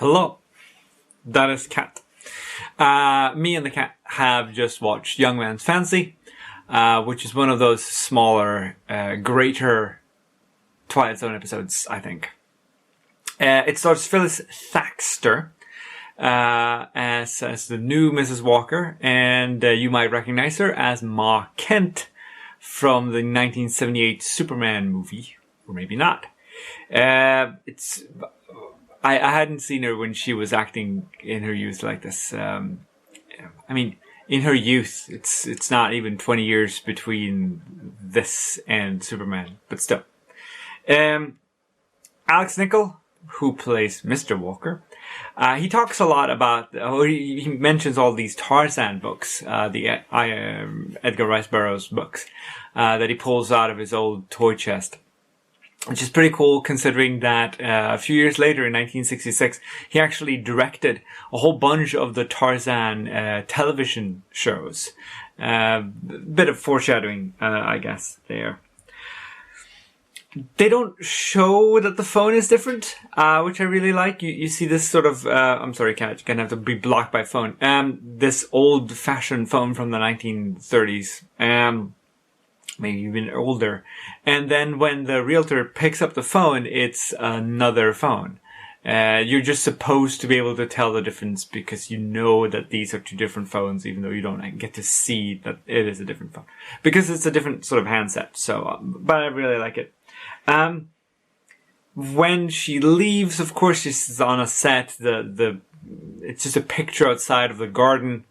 Hello, that is Cat. Me and the cat have just watched Young Man's Fancy, which is one of those smaller, greater Twilight Zone episodes, I think. It stars Phyllis Thaxter as the new Mrs. Walker, and you might recognize her as Ma Kent from the 1978 Superman movie, or maybe not. I hadn't seen her when she was acting in her youth like this. I mean, in her youth, it's not even 20 years between this and Superman, but still. Alex Nichol, who plays Mr. Walker, he talks a lot about, he mentions all these Tarzan books, the Edgar Rice Burroughs books, that he pulls out of his old toy chest. Which is pretty cool considering that a few years later in 1966, he actually directed a whole bunch of the Tarzan television shows. Bit of foreshadowing, I guess, there. They don't show that the phone is different, which I really like. You see this sort of, I'm sorry, Cat, you're gonna have to be blocked by phone. This old-fashioned phone from the 1930s. Maybe even older. And then when the realtor picks up the phone, it's another phone. You're just supposed to be able to tell the difference because you know that these are two different phones, even though you don't get to see that it is a different phone. Because it's a different sort of handset. So, but I really like it. When she leaves, of course, she's on a set. It's just a picture outside of the garden.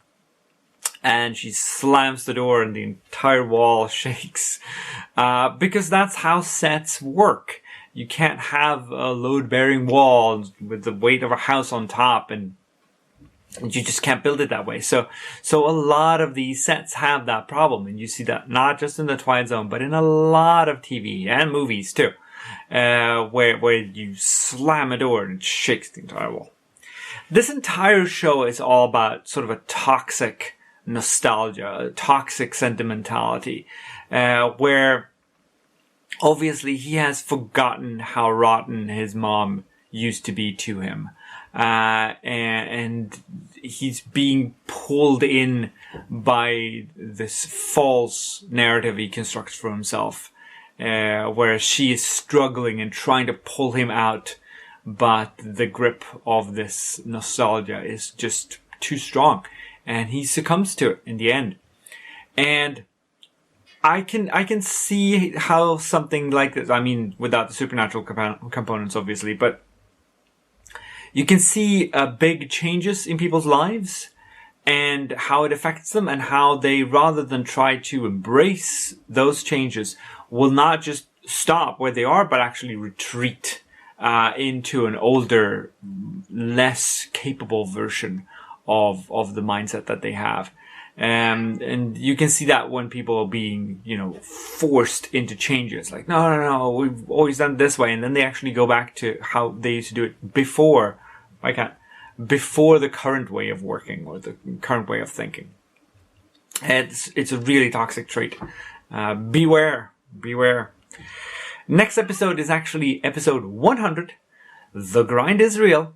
And she slams the door and the entire wall shakes. Because that's how sets work. You can't have a load-bearing wall with the weight of a house on top, and you just can't build it that way. So a lot of these sets have that problem, and you see that not just in the Twilight Zone, but in a lot of TV and movies too, where you slam a door and it shakes the entire wall. This entire show is all about sort of a toxic nostalgia, toxic sentimentality, where obviously he has forgotten how rotten his mom used to be to him, and he's being pulled in by this false narrative he constructs for himself, where she is struggling and trying to pull him out, but the grip of this nostalgia is just too strong. And he succumbs to it in the end. And I can see how something like this, I mean, without the supernatural components, obviously, but you can see big changes in people's lives and how it affects them, and how they, rather than try to embrace those changes, will not just stop where they are, but actually retreat into an older, less capable version of the mindset that they have. And you can see that when people are being, forced into changes. Like, no, we've always done it this way. And then they actually go back to how they used to do it before the current way of working or the current way of thinking. It's a really toxic trait. Beware. Next episode is actually episode 100. The grind is real.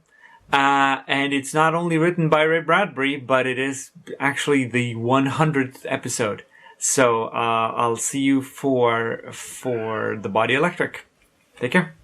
And it's not only written by Ray Bradbury, but it is actually the 100th episode. So, I'll see you for The Body Electric. Take care.